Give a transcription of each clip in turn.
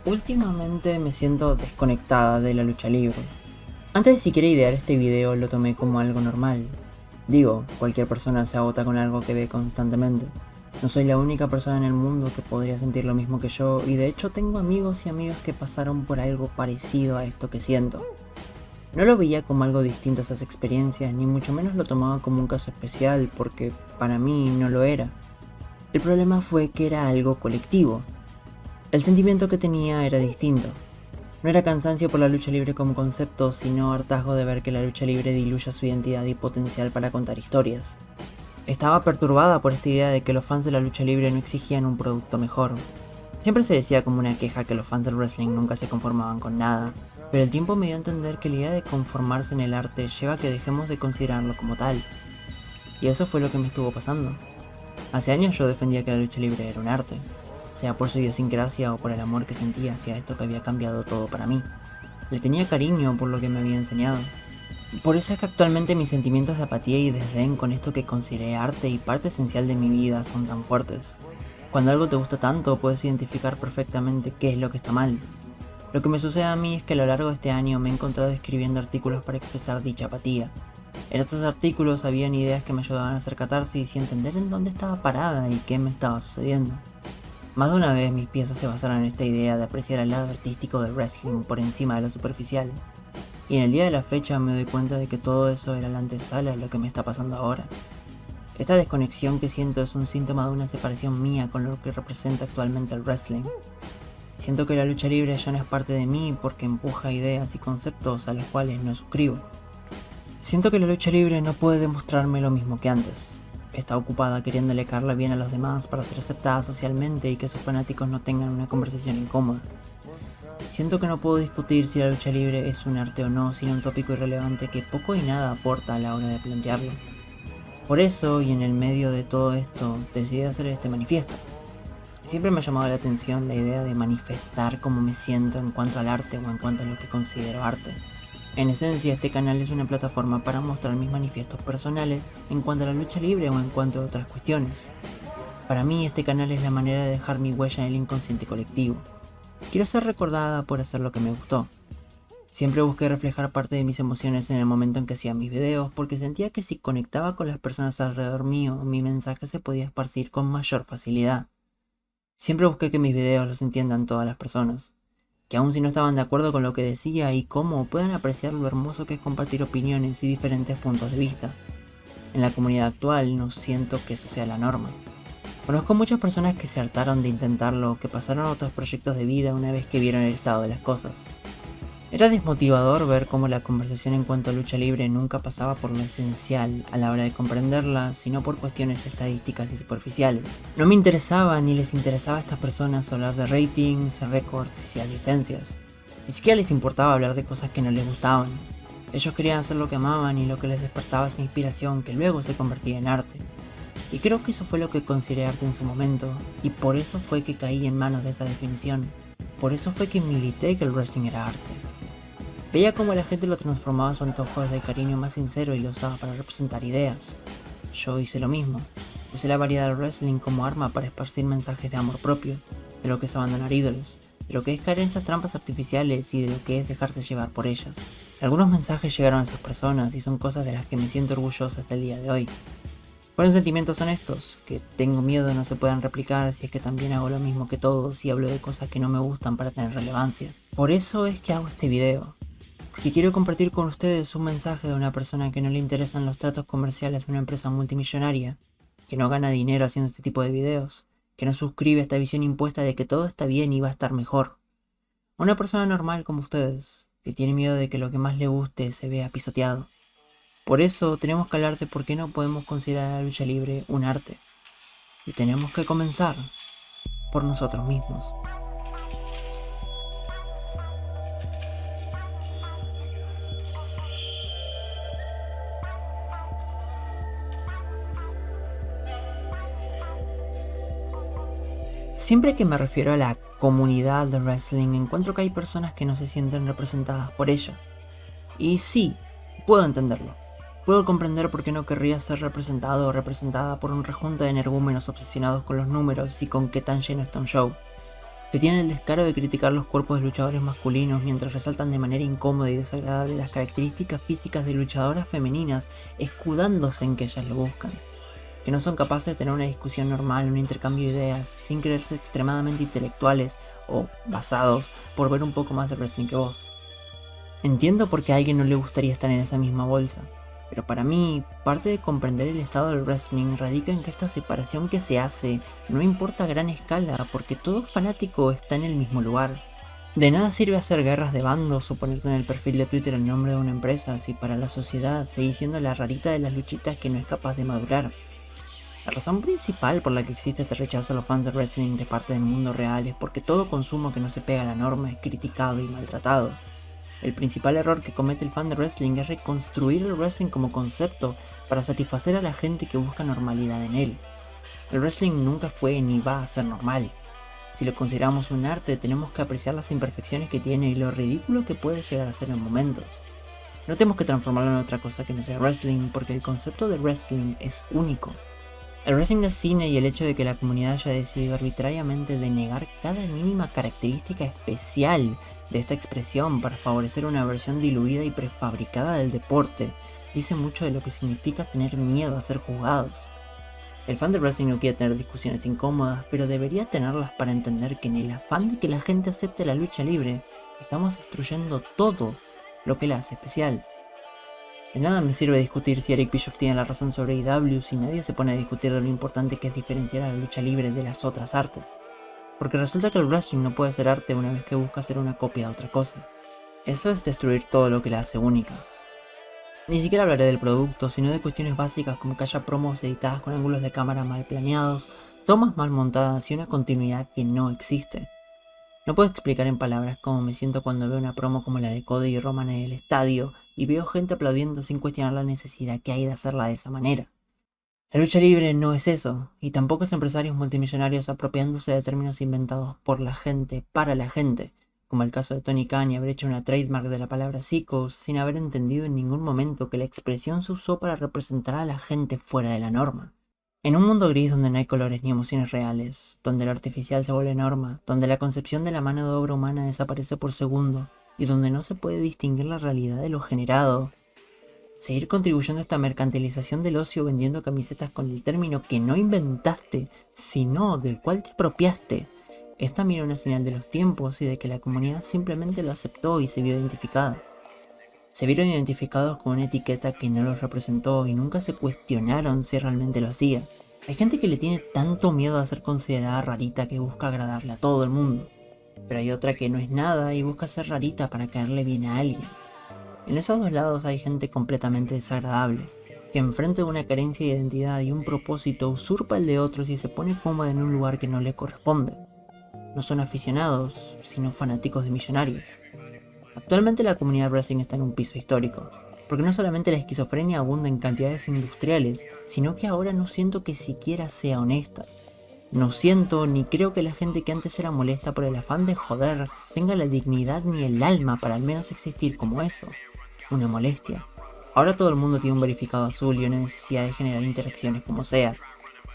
Últimamente me siento desconectada de la lucha libre. Antes de siquiera idear este video lo tomé como algo normal. Digo, cualquier persona se agota con algo que ve constantemente. No soy la única persona en el mundo que podría sentir lo mismo que yo, y de hecho tengo amigos y amigas que pasaron por algo parecido a esto que siento. No lo veía como algo distinto a esas experiencias, ni mucho menos lo tomaba como un caso especial, porque para mí no lo era. El problema fue que era algo colectivo. El sentimiento que tenía era distinto. No era cansancio por la lucha libre como concepto, sino hartazgo de ver que la lucha libre diluya su identidad y potencial para contar historias. Estaba perturbada por esta idea de que los fans de la lucha libre no exigían un producto mejor. Siempre se decía como una queja que los fans del wrestling nunca se conformaban con nada, pero el tiempo me dio a entender que la idea de conformarse en el arte lleva a que dejemos de considerarlo como tal. Y eso fue lo que me estuvo pasando. Hace años yo defendía que la lucha libre era un arte, sea por su idiosincrasia o por el amor que sentía hacia esto que había cambiado todo para mí. Le tenía cariño por lo que me había enseñado. Por eso es que actualmente mis sentimientos de apatía y desdén con esto que consideré arte y parte esencial de mi vida son tan fuertes. Cuando algo te gusta tanto, puedes identificar perfectamente qué es lo que está mal. Lo que me sucede a mí es que a lo largo de este año me he encontrado escribiendo artículos para expresar dicha apatía. En estos artículos habían ideas que me ayudaban a hacer catarsis y entender en dónde estaba parada y qué me estaba sucediendo. Más de una vez mis piezas se basaron en esta idea de apreciar el lado artístico del wrestling por encima de lo superficial. Y en el día de la fecha me doy cuenta de que todo eso era la antesala de lo que me está pasando ahora. Esta desconexión que siento es un síntoma de una separación mía con lo que representa actualmente el wrestling. Siento que la lucha libre ya no es parte de mí porque empuja ideas y conceptos a los cuales no suscribo. Siento que la lucha libre no puede demostrarme lo mismo que antes. Está ocupada queriéndole caerle bien a los demás para ser aceptada socialmente y que sus fanáticos no tengan una conversación incómoda. Siento que no puedo discutir si la lucha libre es un arte o no, sino un tópico irrelevante que poco y nada aporta a la hora de plantearlo. Por eso, y en el medio de todo esto, decidí hacer este manifiesto. Siempre me ha llamado la atención la idea de manifestar cómo me siento en cuanto al arte o en cuanto a lo que considero arte. En esencia, este canal es una plataforma para mostrar mis manifiestos personales en cuanto a la lucha libre o en cuanto a otras cuestiones. Para mí, este canal es la manera de dejar mi huella en el inconsciente colectivo. Quiero ser recordada por hacer lo que me gustó. Siempre busqué reflejar parte de mis emociones en el momento en que hacía mis videos, porque sentía que si conectaba con las personas alrededor mío, mi mensaje se podía esparcir con mayor facilidad. Siempre busqué que mis videos los entiendan todas las personas, que aun si no estaban de acuerdo con lo que decía y cómo, puedan apreciar lo hermoso que es compartir opiniones y diferentes puntos de vista. En la comunidad actual no siento que eso sea la norma. Conozco muchas personas que se hartaron de intentarlo, que pasaron a otros proyectos de vida una vez que vieron el estado de las cosas. Era desmotivador ver cómo la conversación en cuanto a lucha libre nunca pasaba por lo esencial a la hora de comprenderla, sino por cuestiones estadísticas y superficiales. No me interesaba ni les interesaba a estas personas hablar de ratings, récords y asistencias. Ni siquiera les importaba hablar de cosas que no les gustaban. Ellos querían hacer lo que amaban y lo que les despertaba esa inspiración que luego se convertía en arte. Y creo que eso fue lo que consideré arte en su momento, y por eso fue que caí en manos de esa definición. Por eso fue que milité que el wrestling era arte. Veía cómo la gente lo transformaba a su antojo desde el cariño más sincero y lo usaba para representar ideas. Yo hice lo mismo. Usé la variedad del wrestling como arma para esparcir mensajes de amor propio, de lo que es abandonar ídolos, de lo que es caer en esas trampas artificiales y de lo que es dejarse llevar por ellas. Algunos mensajes llegaron a esas personas y son cosas de las que me siento orgullosa hasta el día de hoy. Fueron sentimientos honestos, que tengo miedo no se puedan replicar si es que también hago lo mismo que todos y hablo de cosas que no me gustan para tener relevancia. Por eso es que hago este video. Porque quiero compartir con ustedes un mensaje de una persona que no le interesan los tratos comerciales de una empresa multimillonaria, que no gana dinero haciendo este tipo de videos, que no suscribe a esta visión impuesta de que todo está bien y va a estar mejor. Una persona normal como ustedes, que tiene miedo de que lo que más le guste se vea pisoteado. Por eso tenemos que hablar de por qué no podemos considerar a la lucha libre un arte. Y tenemos que comenzar por nosotros mismos. Siempre que me refiero a la comunidad de wrestling, encuentro que hay personas que no se sienten representadas por ella. Y sí, puedo entenderlo. Puedo comprender por qué no querría ser representado o representada por un rejunte de energúmenos obsesionados con los números y con qué tan lleno está un show. que tienen el descaro de criticar los cuerpos de luchadores masculinos mientras resaltan de manera incómoda y desagradable las características físicas de luchadoras femeninas, escudándose en que ellas lo buscan, que no son capaces de tener una discusión normal, un intercambio de ideas, sin creerse extremadamente intelectuales o basados por ver un poco más de wrestling que vos. Entiendo por qué a alguien no le gustaría estar en esa misma bolsa, pero para mí, parte de comprender el estado del wrestling radica en que esta separación que se hace no importa a gran escala porque todo fanático está en el mismo lugar. De nada sirve hacer guerras de bandos o ponerte en el perfil de Twitter el nombre de una empresa si para la sociedad seguís siendo la rarita de las luchitas que no es capaz de madurar. La razón principal por la que existe este rechazo a los fans de wrestling de parte del mundo real es porque todo consumo que no se pega a la norma es criticado y maltratado. El principal error que comete el fan de wrestling es reconstruir el wrestling como concepto para satisfacer a la gente que busca normalidad en él. El wrestling nunca fue ni va a ser normal. Si lo consideramos un arte, tenemos que apreciar las imperfecciones que tiene y lo ridículo que puede llegar a ser en momentos. No tenemos que transformarlo en otra cosa que no sea wrestling, porque el concepto de wrestling es único. El wrestling es cine y el hecho de que la comunidad haya decidido arbitrariamente denegar cada mínima característica especial de esta expresión para favorecer una versión diluida y prefabricada del deporte dice mucho de lo que significa tener miedo a ser juzgados. El fan de wrestling no quiere tener discusiones incómodas, pero debería tenerlas para entender que en el afán de que la gente acepte la lucha libre, estamos destruyendo todo lo que la hace especial. De nada me sirve discutir si Eric Bischoff tiene la razón sobre AEW si nadie se pone a discutir de lo importante que es diferenciar a la lucha libre de las otras artes. Porque resulta que el wrestling no puede ser arte una vez que busca ser una copia de otra cosa. Eso es destruir todo lo que la hace única. Ni siquiera hablaré del producto, sino de cuestiones básicas como que haya promos editadas con ángulos de cámara mal planeados, tomas mal montadas y una continuidad que no existe. No puedo explicar en palabras cómo me siento cuando veo una promo como la de Cody y Roman en el estadio y veo gente aplaudiendo sin cuestionar la necesidad que hay de hacerla de esa manera. La lucha libre no es eso, y tampoco es empresarios multimillonarios apropiándose de términos inventados por la gente, para la gente, como el caso de Tony Khan y haber hecho una trademark de la palabra psicos sin haber entendido en ningún momento que la expresión se usó para representar a la gente fuera de la norma. En un mundo gris donde no hay colores ni emociones reales, donde lo artificial se vuelve norma, donde la concepción de la mano de obra humana desaparece por segundo y donde no se puede distinguir la realidad de lo generado, seguir contribuyendo a esta mercantilización del ocio vendiendo camisetas con el término que no inventaste, sino del cual te apropiaste, es también una señal de los tiempos y de que la comunidad simplemente lo aceptó y se vio identificada. Se vieron identificados con una etiqueta que no los representó y nunca se cuestionaron si realmente lo hacía. Hay gente que le tiene tanto miedo a ser considerada rarita que busca agradarle a todo el mundo, pero hay otra que no es nada y busca ser rarita para caerle bien a alguien. En esos dos lados hay gente completamente desagradable, que enfrente de una carencia de identidad y un propósito usurpa el de otros y se pone cómoda en un lugar que no le corresponde. No son aficionados, sino fanáticos de millonarios. Actualmente la comunidad wrestling está en un piso histórico, porque no solamente la esquizofrenia abunda en cantidades industriales, sino que ahora no siento que siquiera sea honesta. No siento ni creo que la gente que antes era molesta por el afán de joder tenga la dignidad ni el alma para al menos existir como eso, una molestia. Ahora todo el mundo tiene un verificado azul y una necesidad de generar interacciones como sea.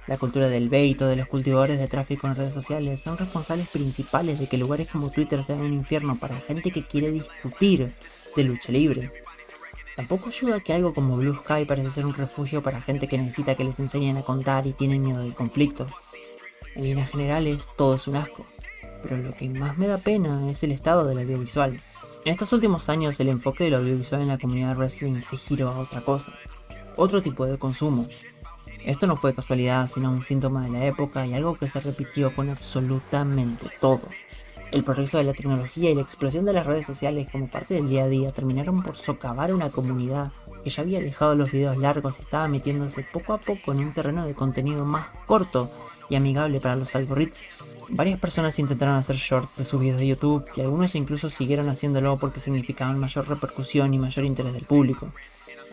La cultura del bait o de los cultivadores de tráfico en redes sociales son responsables principales de que lugares como Twitter sean un infierno para gente que quiere discutir de lucha libre. Tampoco ayuda que algo como Blue Sky parece ser un refugio para gente que necesita que les enseñen a contar y tienen miedo del conflicto. En líneas generales, todo es un asco, pero lo que más me da pena es el estado del audiovisual. En estos últimos años el enfoque del audiovisual en la comunidad wrestling se giró a otra cosa, otro tipo de consumo. Esto no fue casualidad, sino un síntoma de la época y algo que se repitió con absolutamente todo. El progreso de la tecnología y la explosión de las redes sociales como parte del día a día terminaron por socavar una comunidad que ya había dejado los videos largos y estaba metiéndose poco a poco en un terreno de contenido más corto y amigable para los algoritmos. Varias personas intentaron hacer shorts de sus videos de YouTube y algunos incluso siguieron haciéndolo porque significaban mayor repercusión y mayor interés del público.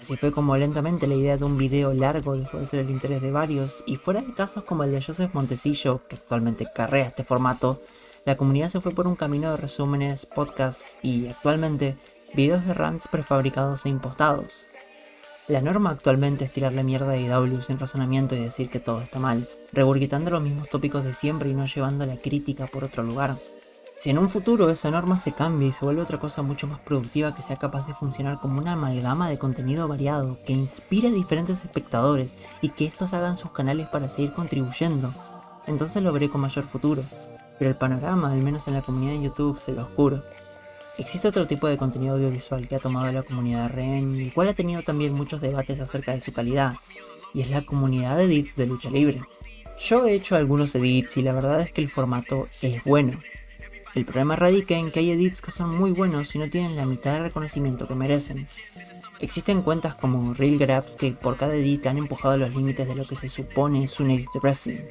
Así fue como lentamente la idea de un video largo dejó de ser el interés de varios, y fuera de casos como el de Joseph Montesillo, que actualmente carrea este formato, la comunidad se fue por un camino de resúmenes, podcasts y, actualmente, videos de rants prefabricados e impostados. La norma actualmente es tirarle mierda a AEW sin razonamiento y decir que todo está mal, regurgitando los mismos tópicos de siempre y no llevando la crítica por otro lugar. Si en un futuro esa norma se cambia y se vuelve otra cosa mucho más productiva que sea capaz de funcionar como una amalgama de contenido variado, que inspire a diferentes espectadores y que estos hagan sus canales para seguir contribuyendo, entonces lo veré con mayor futuro. Pero el panorama, al menos en la comunidad de YouTube, se ve oscuro. Existe otro tipo de contenido audiovisual que ha tomado la comunidad de rehén y el cual ha tenido también muchos debates acerca de su calidad, y es la comunidad de edits de lucha libre. Yo he hecho algunos edits y la verdad es que el formato es bueno. El problema radica en que hay edits que son muy buenos y no tienen la mitad de reconocimiento que merecen. Existen cuentas como Real Grabs que por cada edit han empujado los límites de lo que se supone es un edit de wrestling,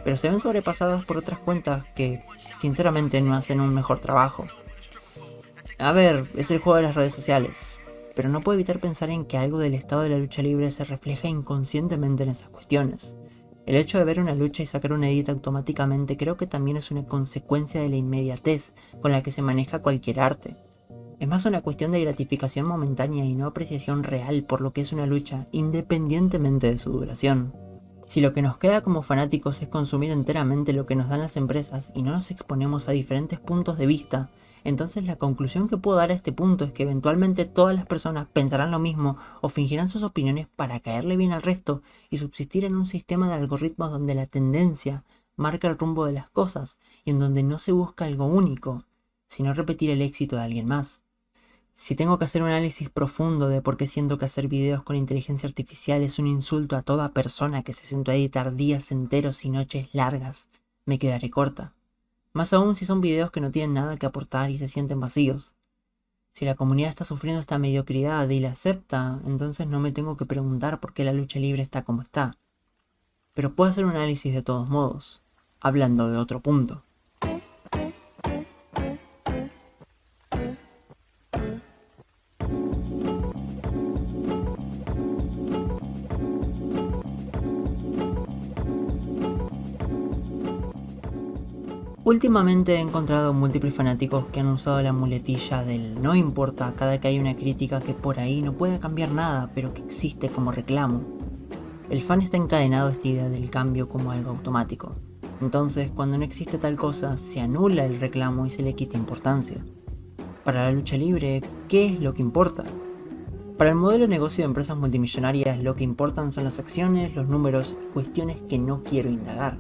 pero se ven sobrepasadas por otras cuentas que, sinceramente, no hacen un mejor trabajo. A ver, es el juego de las redes sociales, pero no puedo evitar pensar en que algo del estado de la lucha libre se refleja inconscientemente en esas cuestiones. El hecho de ver una lucha y sacar un edit automáticamente creo que también es una consecuencia de la inmediatez con la que se maneja cualquier arte. Es más una cuestión de gratificación momentánea y no apreciación real por lo que es una lucha, independientemente de su duración. Si lo que nos queda como fanáticos es consumir enteramente lo que nos dan las empresas y no nos exponemos a diferentes puntos de vista, entonces la conclusión que puedo dar a este punto es que eventualmente todas las personas pensarán lo mismo o fingirán sus opiniones para caerle bien al resto y subsistir en un sistema de algoritmos donde la tendencia marca el rumbo de las cosas y en donde no se busca algo único, sino repetir el éxito de alguien más. Si tengo que hacer un análisis profundo de por qué siento que hacer videos con inteligencia artificial es un insulto a toda persona que se sentó a editar días enteros y noches largas, me quedaré corta. Más aún si son videos que no tienen nada que aportar y se sienten vacíos. Si la comunidad está sufriendo esta mediocridad y la acepta, entonces no me tengo que preguntar por qué la lucha libre está como está. Pero puedo hacer un análisis de todos modos, hablando de otro punto. Últimamente he encontrado múltiples fanáticos que han usado la muletilla del no importa cada que hay una crítica que por ahí no puede cambiar nada, pero que existe como reclamo. El fan está encadenado a esta idea del cambio como algo automático. Entonces, cuando no existe tal cosa, se anula el reclamo y se le quita importancia. Para la lucha libre, ¿qué es lo que importa? Para el modelo de negocio de empresas multimillonarias, lo que importan son las acciones, los números y cuestiones que no quiero indagar.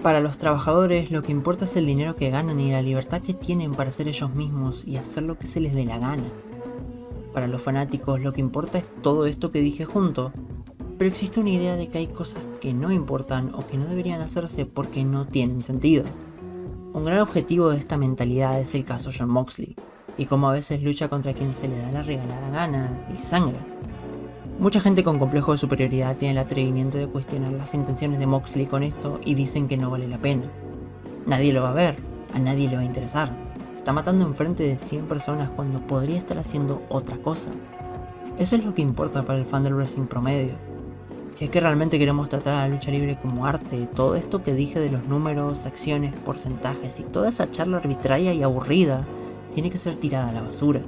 Para los trabajadores, lo que importa es el dinero que ganan y la libertad que tienen para ser ellos mismos y hacer lo que se les dé la gana. Para los fanáticos, lo que importa es todo esto que dije junto, pero existe una idea de que hay cosas que no importan o que no deberían hacerse porque no tienen sentido. Un gran objetivo de esta mentalidad es el caso Jon Moxley, y cómo a veces lucha contra quien se le da la regalada gana y sangra. Mucha gente con complejo de superioridad tiene el atrevimiento de cuestionar las intenciones de Moxley con esto y dicen que no vale la pena. Nadie lo va a ver, a nadie le va a interesar. Se está matando enfrente de 100 personas cuando podría estar haciendo otra cosa. Eso es lo que importa para el fan del wrestling promedio. Si es que realmente queremos tratar a la lucha libre como arte, todo esto que dije de los números, acciones, porcentajes y toda esa charla arbitraria y aburrida tiene que ser tirada a la basura.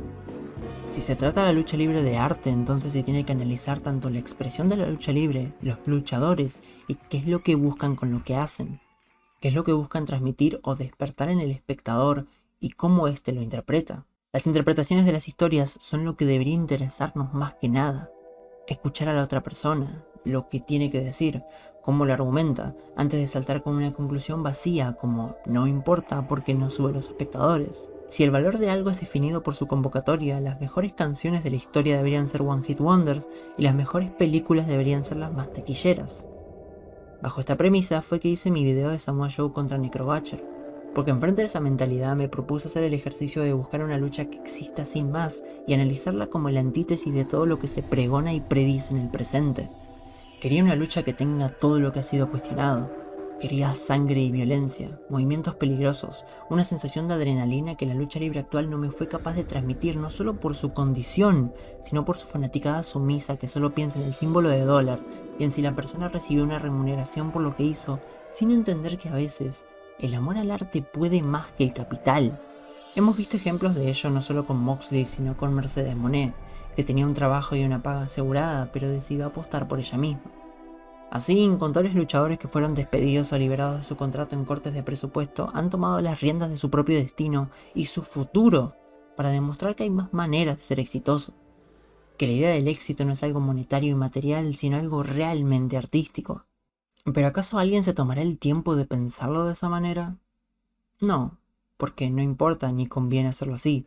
Si se trata de la lucha libre de arte, entonces se tiene que analizar tanto la expresión de la lucha libre, los luchadores y qué es lo que buscan con lo que hacen, qué es lo que buscan transmitir o despertar en el espectador y cómo éste lo interpreta. Las interpretaciones de las historias son lo que debería interesarnos más que nada. Escuchar a la otra persona, lo que tiene que decir, cómo lo argumenta, antes de saltar con una conclusión vacía como no importa porque no sube a los espectadores. Si el valor de algo es definido por su convocatoria, las mejores canciones de la historia deberían ser One Hit Wonders y las mejores películas deberían ser las más taquilleras. Bajo esta premisa fue que hice mi video de Samoa Joe contra Necrobutcher, porque enfrente de esa mentalidad me propuse hacer el ejercicio de buscar una lucha que exista sin más y analizarla como la antítesis de todo lo que se pregona y predice en el presente. Quería una lucha que tenga todo lo que ha sido cuestionado. Quería sangre y violencia, movimientos peligrosos, una sensación de adrenalina que la lucha libre actual no me fue capaz de transmitir no solo por su condición, sino por su fanaticada sumisa que solo piensa en el símbolo de dólar y en si la persona recibió una remuneración por lo que hizo, sin entender que a veces el amor al arte puede más que el capital. Hemos visto ejemplos de ello no solo con Moxley, sino con Mercedes Moné, que tenía un trabajo y una paga asegurada, pero decidió apostar por ella misma. Así, incontables luchadores que fueron despedidos o liberados de su contrato en cortes de presupuesto han tomado las riendas de su propio destino y su futuro para demostrar que hay más maneras de ser exitoso, que la idea del éxito no es algo monetario y material, sino algo realmente artístico. ¿Pero acaso alguien se tomará el tiempo de pensarlo de esa manera? No, porque no importa ni conviene hacerlo así.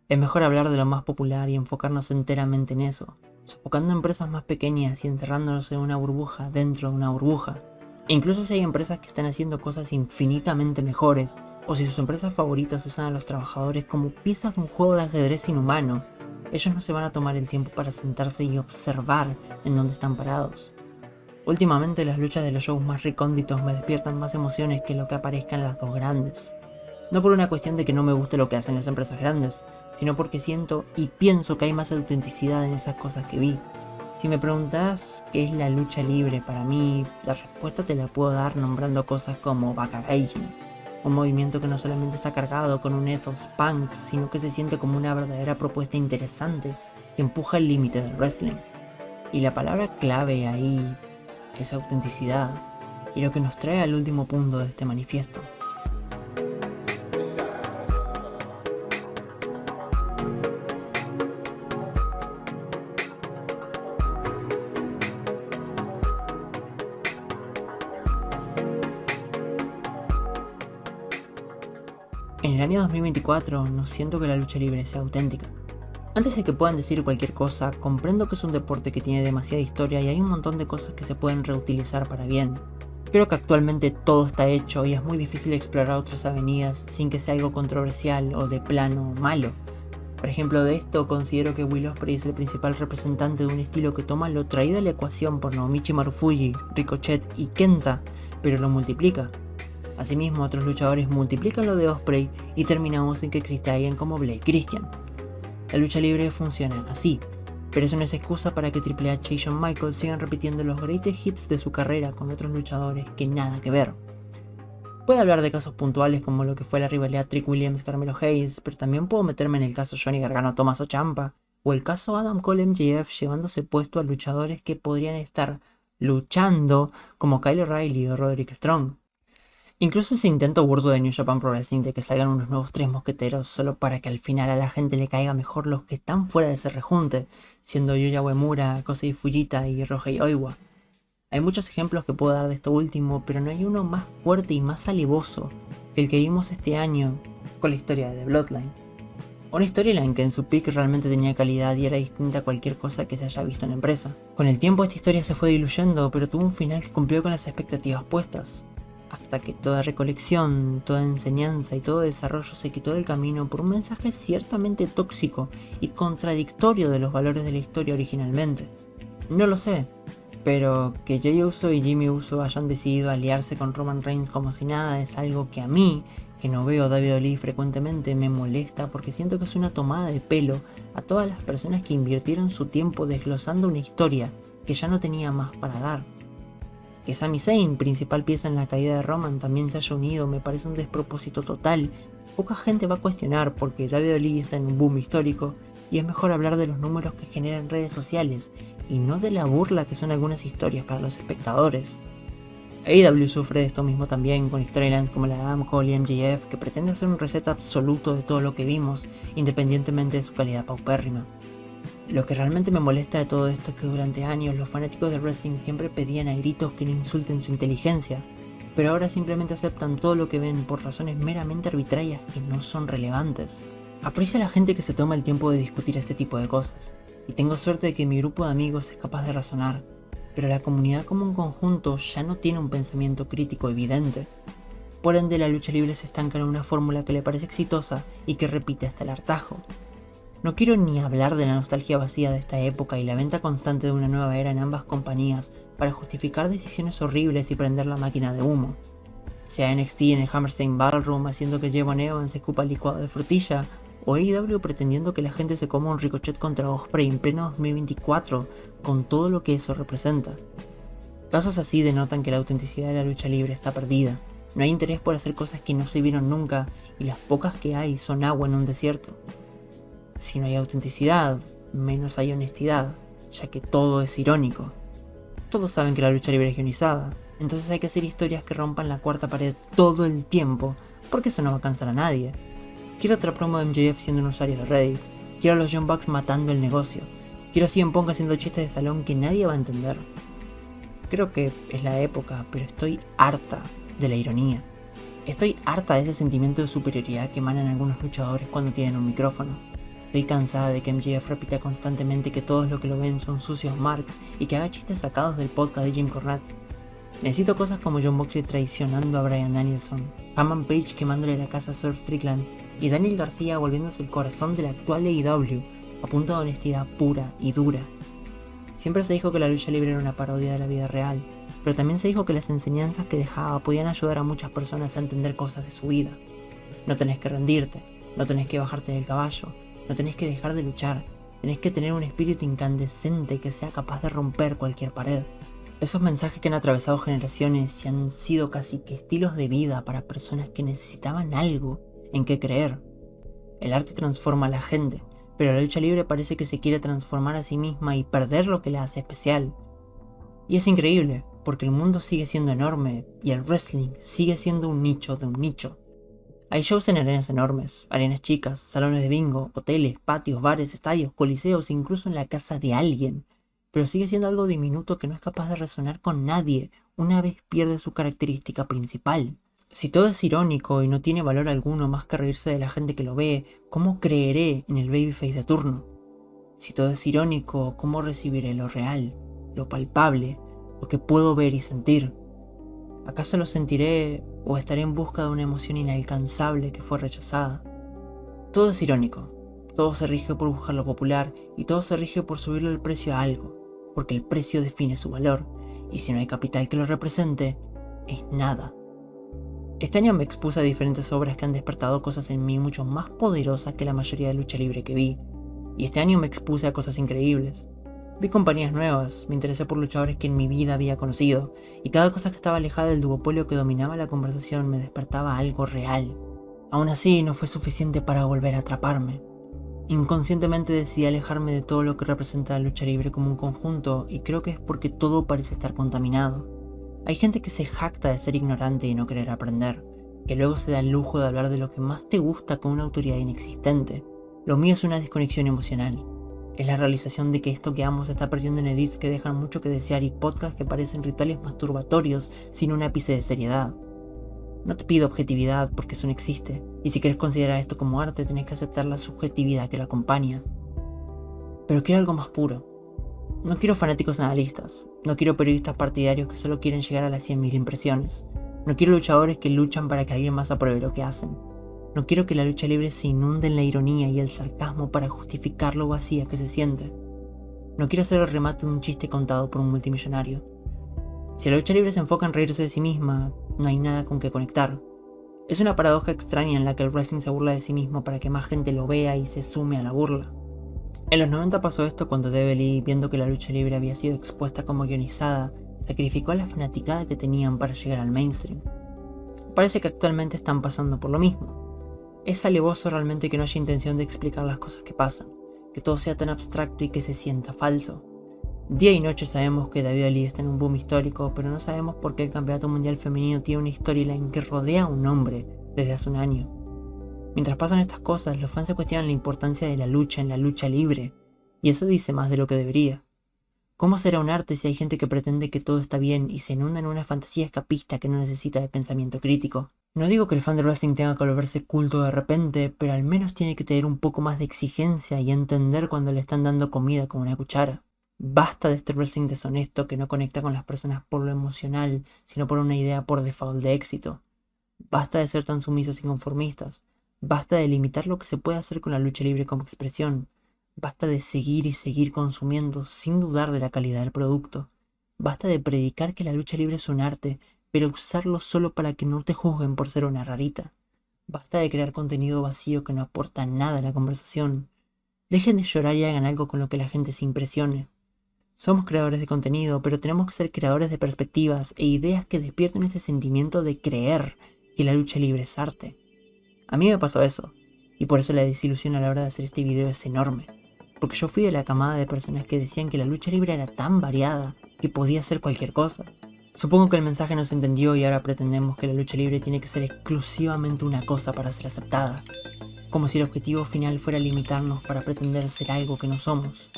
Es mejor hablar de lo más popular y enfocarnos enteramente en eso, sofocando empresas más pequeñas y encerrándonos en una burbuja dentro de una burbuja. E incluso si hay empresas que están haciendo cosas infinitamente mejores, o si sus empresas favoritas usan a los trabajadores como piezas de un juego de ajedrez inhumano, ellos no se van a tomar el tiempo para sentarse y observar en dónde están parados. Últimamente las luchas de los shows más recónditos me despiertan más emociones que lo que aparezca en las dos grandes. No por una cuestión de que no me guste lo que hacen las empresas grandes, sino porque siento y pienso que hay más autenticidad en esas cosas que vi. Si me preguntas qué es la lucha libre para mí, la respuesta te la puedo dar nombrando cosas como Baka Gaijin, un movimiento que no solamente está cargado con un ethos punk, sino que se siente como una verdadera propuesta interesante que empuja el límite del wrestling. Y la palabra clave ahí es autenticidad, y lo que nos trae al último punto de este manifiesto. En el año 2024 no siento que la lucha libre sea auténtica. Antes de que puedan decir cualquier cosa, comprendo que es un deporte que tiene demasiada historia y hay un montón de cosas que se pueden reutilizar para bien. Creo que actualmente todo está hecho y es muy difícil explorar otras avenidas sin que sea algo controversial o de plano malo. Por ejemplo, de esto considero que Will Ospreay es el principal representante de un estilo que toma lo traído a la ecuación por Naomichi Marufuji, Ricochet y Kenta, pero lo multiplica. Asimismo, otros luchadores multiplican lo de Ospreay y terminamos en que existe alguien como Blake Christian. La lucha libre funciona así, pero eso no es excusa para que Triple H y Shawn Michaels sigan repitiendo los greatest hits de su carrera con otros luchadores que nada que ver. Puedo hablar de casos puntuales como lo que fue la rivalidad Trick Williams-Carmelo Hayes, pero también puedo meterme en el caso Johnny Gargano-Tommaso Ciampa, o el caso Adam Cole-MJF llevándose puesto a luchadores que podrían estar luchando como Kyle O'Reilly o Roderick Strong. Incluso ese intento burdo de New Japan Pro Wrestling de que salgan unos nuevos tres mosqueteros solo para que al final a la gente le caiga mejor los que están fuera de ese rejunte, siendo Yuya Uemura, Kosei Fujita y Ryohei Oiwa. Hay muchos ejemplos que puedo dar de esto último, pero no hay uno más fuerte y más salivoso que el que vimos este año con la historia de The Bloodline. Una storyline que en su peak realmente tenía calidad y era distinta a cualquier cosa que se haya visto en la empresa. Con el tiempo esta historia se fue diluyendo, pero tuvo un final que cumplió con las expectativas puestas. Hasta que toda recolección, toda enseñanza y todo desarrollo se quitó del camino por un mensaje ciertamente tóxico y contradictorio de los valores de la historia originalmente. No lo sé, pero que Jey Uso y Jimmy Uso hayan decidido aliarse con Roman Reigns como si nada es algo que a mí, que no veo a WWE frecuentemente, me molesta porque siento que es una tomada de pelo a todas las personas que invirtieron su tiempo desglosando una historia que ya no tenía más para dar. Que Sami Zayn, principal pieza en la caída de Roman, también se haya unido me parece un despropósito total. Poca gente va a cuestionar porque WWE está en un boom histórico y es mejor hablar de los números que generan redes sociales y no de la burla que son algunas historias para los espectadores. AEW sufre de esto mismo también con storylines como la de Adam Cole y MJF que pretende hacer un reset absoluto de todo lo que vimos independientemente de su calidad paupérrima. Lo que realmente me molesta de todo esto es que durante años los fanáticos de wrestling siempre pedían a gritos que no insulten su inteligencia, pero ahora simplemente aceptan todo lo que ven por razones meramente arbitrarias que no son relevantes. Aprecio a la gente que se toma el tiempo de discutir este tipo de cosas, y tengo suerte de que mi grupo de amigos es capaz de razonar, pero la comunidad como un conjunto ya no tiene un pensamiento crítico evidente. Por ende, la lucha libre se estanca en una fórmula que le parece exitosa y que repite hasta el hartazgo. No quiero ni hablar de la nostalgia vacía de esta época y la venta constante de una nueva era en ambas compañías para justificar decisiones horribles y prender la máquina de humo. Sea NXT en el Hammerstein Ballroom haciendo que Jevon Evans se escupa el licuado de frutilla, o AEW pretendiendo que la gente se coma un Ricochet contra Ospreay en pleno 2024 con todo lo que eso representa. Casos así denotan que la autenticidad de la lucha libre está perdida. No hay interés por hacer cosas que no se vieron nunca y las pocas que hay son agua en un desierto. Si no hay autenticidad, menos hay honestidad, ya que todo es irónico. Todos saben que la lucha libre es guionizada, entonces hay que hacer historias que rompan la cuarta pared todo el tiempo, porque eso no va a cansar a nadie. Quiero otra promo de MJF siendo un usuario de Reddit, quiero a los Young Bucks matando el negocio, quiero a CM Punk haciendo chistes de salón que nadie va a entender. Creo que es la época, pero estoy harta de la ironía. Estoy harta de ese sentimiento de superioridad que emanan algunos luchadores cuando tienen un micrófono. Estoy cansada de que MJF repita constantemente que todos los que lo ven son sucios marks y que haga chistes sacados del podcast de Jim Cornette. Necesito cosas como Jon Moxley traicionando a Bryan Danielson, Hangman Page quemándole la casa a Swerve Strickland y Daniel García volviéndose el corazón de la actual AEW a punta de honestidad pura y dura. Siempre se dijo que la lucha libre era una parodia de la vida real, pero también se dijo que las enseñanzas que dejaba podían ayudar a muchas personas a entender cosas de su vida. No tenés que rendirte, no tenés que bajarte del caballo, no tenés que dejar de luchar, tenés que tener un espíritu incandescente que sea capaz de romper cualquier pared. Esos mensajes que han atravesado generaciones y han sido casi que estilos de vida para personas que necesitaban algo en qué creer. El arte transforma a la gente, pero la lucha libre parece que se quiere transformar a sí misma y perder lo que la hace especial. Y es increíble, porque el mundo sigue siendo enorme y el wrestling sigue siendo un nicho de un nicho. Hay shows en arenas enormes, arenas chicas, salones de bingo, hoteles, patios, bares, estadios, coliseos, incluso en la casa de alguien. Pero sigue siendo algo diminuto que no es capaz de resonar con nadie una vez pierde su característica principal. Si todo es irónico y no tiene valor alguno más que reírse de la gente que lo ve, ¿cómo creeré en el babyface de turno? Si todo es irónico, ¿cómo recibiré lo real, lo palpable, lo que puedo ver y sentir? ¿Acaso lo sentiré o estaré en busca de una emoción inalcanzable que fue rechazada? Todo es irónico, todo se rige por buscar lo popular y todo se rige por subirle el precio a algo, porque el precio define su valor, y si no hay capital que lo represente, es nada. Este año me expuse a diferentes obras que han despertado cosas en mí mucho más poderosas que la mayoría de lucha libre que vi, y este año me expuse a cosas increíbles. Vi compañías nuevas, me interesé por luchadores que en mi vida había conocido, y cada cosa que estaba alejada del duopolio que dominaba la conversación me despertaba algo real. Aún así, no fue suficiente para volver a atraparme. Inconscientemente decidí alejarme de todo lo que representa la lucha libre como un conjunto, y creo que es porque todo parece estar contaminado. Hay gente que se jacta de ser ignorante y no querer aprender, que luego se da el lujo de hablar de lo que más te gusta con una autoridad inexistente. Lo mío es una desconexión emocional. Es la realización de que esto que amo se está perdiendo en edits que dejan mucho que desear y podcasts que parecen rituales masturbatorios sin un ápice de seriedad. No te pido objetividad porque eso no existe, y si quieres considerar esto como arte tenés que aceptar la subjetividad que lo acompaña. Pero quiero algo más puro. No quiero fanáticos analistas, no quiero periodistas partidarios que solo quieren llegar a las 100.000 impresiones, no quiero luchadores que luchan para que alguien más apruebe lo que hacen. No quiero que la lucha libre se inunde en la ironía y el sarcasmo para justificar lo vacía que se siente. No quiero ser el remate de un chiste contado por un multimillonario. Si la lucha libre se enfoca en reírse de sí misma, no hay nada con que conectar. Es una paradoja extraña en la que el wrestling se burla de sí mismo para que más gente lo vea y se sume a la burla. En los 90 pasó esto cuando Lee, viendo que la lucha libre había sido expuesta como guionizada, sacrificó a la fanaticada que tenían para llegar al mainstream. Parece que actualmente están pasando por lo mismo. Es alevoso realmente que no haya intención de explicar las cosas que pasan, que todo sea tan abstracto y que se sienta falso. Día y noche sabemos que Lee está en un boom histórico, pero no sabemos por qué el campeonato mundial femenino tiene una storyline que rodea a un hombre desde hace un año. Mientras pasan estas cosas, los fans se cuestionan la importancia de la lucha en la lucha libre, y eso dice más de lo que debería. ¿Cómo será un arte si hay gente que pretende que todo está bien y se inunda en una fantasía escapista que no necesita de pensamiento crítico? No digo que el fan de wrestling tenga que volverse culto de repente, pero al menos tiene que tener un poco más de exigencia y entender cuando le están dando comida con una cuchara. Basta de este wrestling deshonesto que no conecta con las personas por lo emocional, sino por una idea por default de éxito. Basta de ser tan sumisos y conformistas. Basta de limitar lo que se puede hacer con la lucha libre como expresión. Basta de seguir y seguir consumiendo sin dudar de la calidad del producto. Basta de predicar que la lucha libre es un arte, pero usarlo solo para que no te juzguen por ser una rarita. Basta de crear contenido vacío que no aporta nada a la conversación. Dejen de llorar y hagan algo con lo que la gente se impresione. Somos creadores de contenido, pero tenemos que ser creadores de perspectivas e ideas que despierten ese sentimiento de creer que la lucha libre es arte. A mí me pasó eso, y por eso la desilusión a la hora de hacer este video es enorme, porque yo fui de la camada de personas que decían que la lucha libre era tan variada, que podía ser cualquier cosa. Supongo que el mensaje no se entendió y ahora pretendemos que la lucha libre tiene que ser exclusivamente una cosa para ser aceptada, como si el objetivo final fuera limitarnos para pretender ser algo que no somos.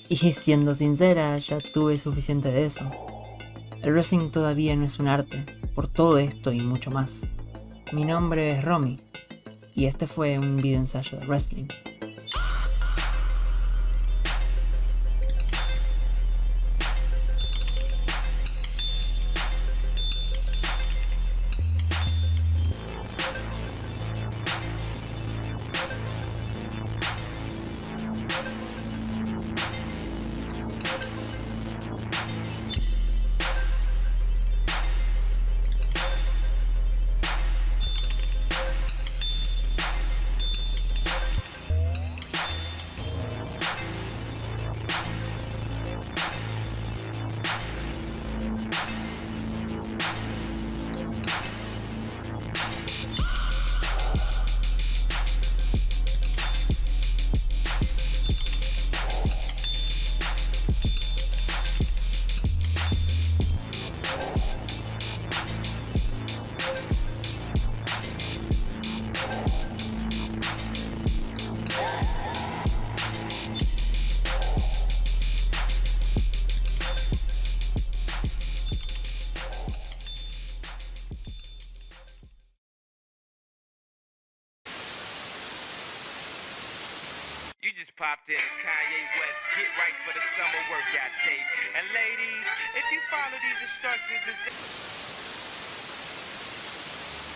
Y siendo sincera, ya tuve suficiente de eso. El wrestling todavía no es un arte, por todo esto y mucho más. Mi nombre es Romy, y este fue un video ensayo de wrestling. You just popped in as Kanye West, get right for the summer workout tape. And ladies, if you follow these instructions...